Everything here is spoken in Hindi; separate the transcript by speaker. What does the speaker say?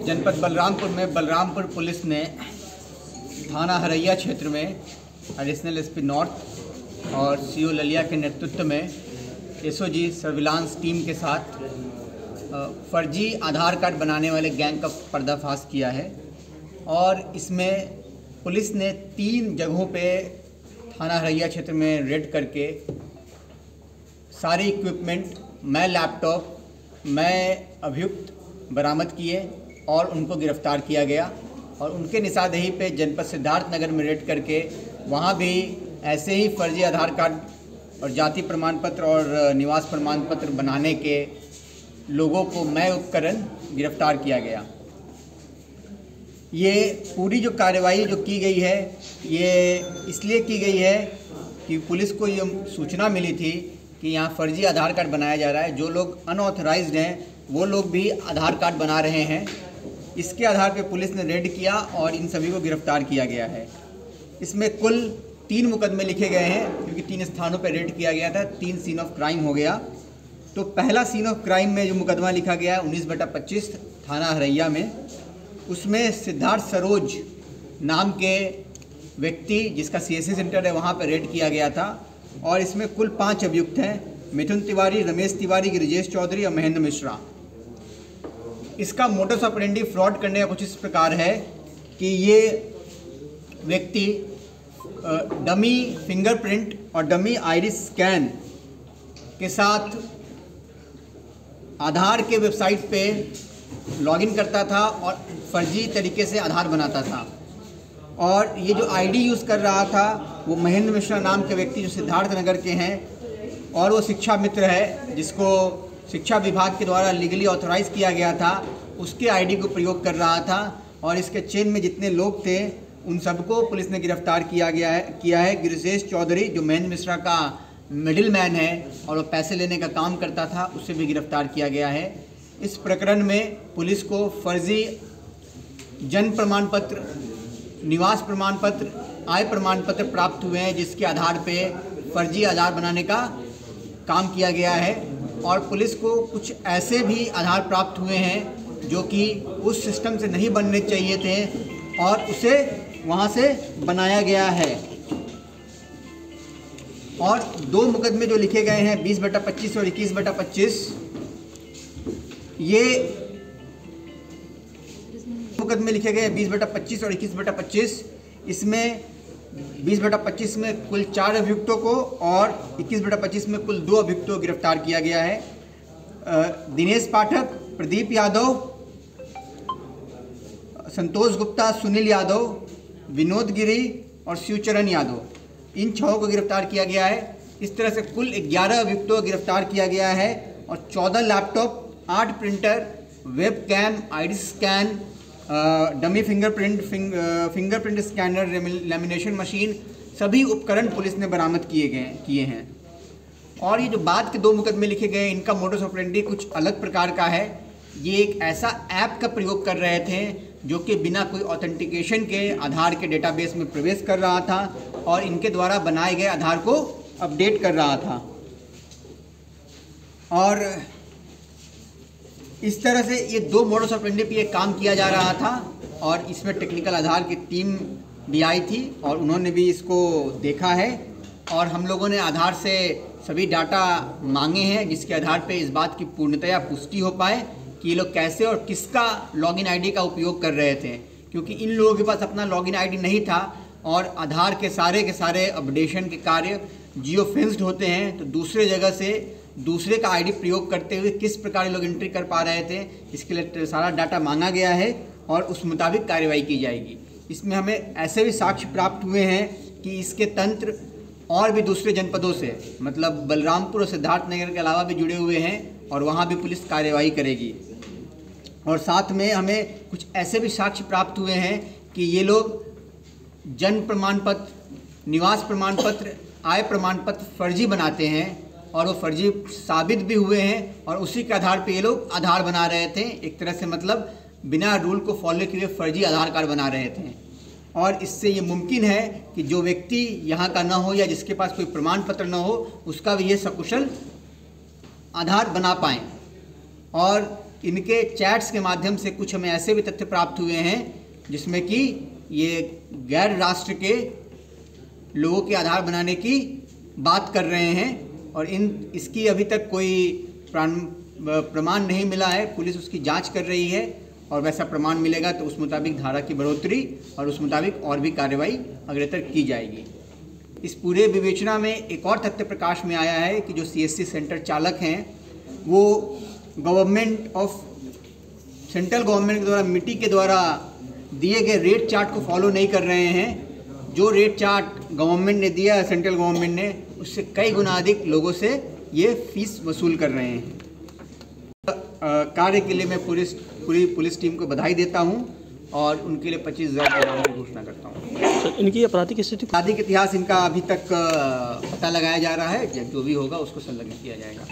Speaker 1: जनपद बलरामपुर में बलरामपुर पुलिस ने थाना हरैया क्षेत्र में एडिशनल एसपी नॉर्थ और सीओ ललिया के नेतृत्व में एसओजी सर्विलांस टीम के साथ फर्जी आधार कार्ड बनाने वाले गैंग का पर्दाफाश किया है। और इसमें पुलिस ने 3 जगहों पे थाना हरैया क्षेत्र में रेड करके सारे इक्विपमेंट, मैं लैपटॉप, मैं अभियुक्त बरामद किए और उनको गिरफ्तार किया गया। और उनके निशानदेही पे जनपद सिद्धार्थ नगर में रेड करके वहाँ भी ऐसे ही फर्जी आधार कार्ड और जाति प्रमाण पत्र और निवास प्रमाण पत्र बनाने के लोगों को मैं उपकरण गिरफ्तार किया गया। ये पूरी जो कार्रवाई जो की गई है ये इसलिए की गई है कि पुलिस को ये सूचना मिली थी कि यहाँ फर्जी आधार कार्ड बनाया जा रहा है। जो लोग अनऑथराइज्ड हैं वो लोग भी आधार कार्ड बना रहे हैं। इसके आधार पर पुलिस ने रेड किया और इन सभी को गिरफ्तार किया गया है। इसमें कुल 3 मुकदमे लिखे गए हैं क्योंकि 3 स्थानों पर रेड किया गया था। 3 सीन ऑफ क्राइम हो गया। तो पहला सीन ऑफ क्राइम में जो मुकदमा लिखा गया है 19/25 थाना हरैया में, उसमें सिद्धार्थ सरोज नाम के व्यक्ति जिसका सीएससी सेंटर है वहाँ पर रेड किया गया था। और इसमें कुल 5 अभियुक्त हैं, मिथुन तिवारी, रमेश तिवारी, गिरिजेश चौधरी और महेंद्र मिश्रा। इसका मोडस ऑपरेंडी फ्रॉड करने का कुछ इस प्रकार है कि ये व्यक्ति डमी फिंगरप्रिंट और डमी आइरिस स्कैन के साथ आधार के वेबसाइट पे लॉगिन करता था और फर्जी तरीके से आधार बनाता था। और ये जो आईडी यूज़ कर रहा था वो महेंद्र मिश्रा नाम के व्यक्ति जो सिद्धार्थ नगर के हैं और वो शिक्षा मित्र है जिसको शिक्षा विभाग के द्वारा लीगली ऑथराइज़ किया गया था, उसके आईडी को प्रयोग कर रहा था। और इसके चेन में जितने लोग थे उन सबको पुलिस ने गिरफ्तार किया है। गिरिजेश चौधरी जो महेंद्र मिश्रा का मिडिल मैन है और वो पैसे लेने का काम करता था, उसे भी गिरफ्तार किया गया है। इस प्रकरण में पुलिस को फर्जी जन्म प्रमाण पत्र, निवास प्रमाण पत्र, आय प्रमाण पत्र प्राप्त हुए हैं जिसके आधार पे फर्जी आधार बनाने का काम किया गया है। और पुलिस को कुछ ऐसे भी आधार प्राप्त हुए हैं जो कि उस सिस्टम से नहीं बनने चाहिए थे और उसे वहाँ से बनाया गया है। और 2 मुकदमे जो लिखे गए हैं 20/25 और 21/25, ये मुकदमे लिखे गए 20/25 और 21/25। इसमें 20/25 में कुल 4 अभियुक्तों को और 21/25 में कुल 2 अभियुक्तों को गिरफ्तार किया गया है। दिनेश पाठक, प्रदीप यादव, संतोष गुप्ता, सुनील यादव, विनोद गिरी और शिवचरण यादव, इन 6 को गिरफ्तार किया गया है। इस तरह से कुल 11 अभियुक्तों को गिरफ्तार किया गया है और 14 laptop, 8 printer, web cam, iris scan, dummy fingerprint scanner, lamination machine, सभी उपकरण पुलिस ने बरामद किए हैं। और ये जो बाद के 2 मुकदमे लिखे गए इनका मोडस ऑपरेंडी कुछ अलग प्रकार का है। ये एक ऐसा ऐप का प्रयोग कर रहे थे जो कि बिना कोई ऑथेंटिकेशन के आधार के डेटाबेस में प्रवेश कर रहा था और इनके द्वारा बनाए गए आधार को अपडेट कर रहा था। और इस तरह से ये 2 मोडस ऑपरेंडी पे ये काम किया जा रहा था। और इसमें टेक्निकल आधार की टीम भी आई थी और उन्होंने भी इसको देखा है। और हम लोगों ने आधार से सभी डाटा मांगे हैं जिसके आधार पे इस बात की पूर्णतया पुष्टि हो पाए कि ये लोग कैसे और किसका लॉगिन आईडी का उपयोग कर रहे थे, क्योंकि इन लोगों के पास अपना लॉगिन आईडी नहीं था। और आधार के सारे अपडेशन के कार्य जियो फेंस्ड होते हैं, तो दूसरे जगह से दूसरे का आईडी प्रयोग करते हुए किस प्रकार लोग एंट्री कर पा रहे थे, इसके लिए सारा डाटा मांगा गया है और उस मुताबिक कार्रवाई की जाएगी। इसमें हमें ऐसे भी साक्ष्य प्राप्त हुए हैं कि इसके तंत्र और भी दूसरे जनपदों से, मतलब बलरामपुर और सिद्धार्थ नगर के अलावा भी जुड़े हुए हैं और वहाँ भी पुलिस कार्रवाई करेगी। और साथ में हमें कुछ ऐसे भी साक्ष्य प्राप्त हुए हैं कि ये लोग जन्म प्रमाण पत्र, निवास प्रमाण पत्र, आय प्रमाण पत्र फर्जी बनाते हैं और वो फर्जी साबित भी हुए हैं और उसी के आधार पे ये लोग आधार बना रहे थे। एक तरह से मतलब बिना रूल को फॉलो किए फर्जी आधार कार्ड बना रहे थे। और इससे ये मुमकिन है कि जो व्यक्ति यहाँ का ना हो या जिसके पास कोई प्रमाण पत्र ना हो उसका भी ये सकुशल आधार बना पाएँ। और इनके चैट्स के माध्यम से कुछ हमें ऐसे भी तथ्य प्राप्त हुए हैं जिसमें कि ये गैर राष्ट्र के लोगों के आधार बनाने की बात कर रहे हैं और इसकी अभी तक कोई प्रमाण नहीं मिला है। पुलिस उसकी जांच कर रही है और वैसा प्रमाण मिलेगा तो उस मुताबिक धारा की बढ़ोतरी और उस मुताबिक और भी कार्रवाई अग्रेतर की जाएगी। इस पूरे विवेचना में एक और तथ्य प्रकाश में आया है कि जो CSC सेंटर चालक हैं वो सेंट्रल गवर्नमेंट के द्वारा मिट्टी के द्वारा दिए गए रेट चार्ट को फॉलो नहीं कर रहे हैं। जो रेट चार्ट गवर्नमेंट ने दिया, सेंट्रल गवर्नमेंट ने, उससे कई गुना अधिक लोगों से ये फीस वसूल कर रहे हैं। कार्य के लिए मैं पूरी पुलिस टीम को बधाई देता हूं और उनके लिए 25,000 इनाम की घोषणा करता हूं।
Speaker 2: सर, इनकी आपराधिक स्थिति,
Speaker 1: आपराधिक इतिहास इनका अभी तक पता लगाया जा रहा है। जो भी होगा उसको संलग्न किया जाएगा।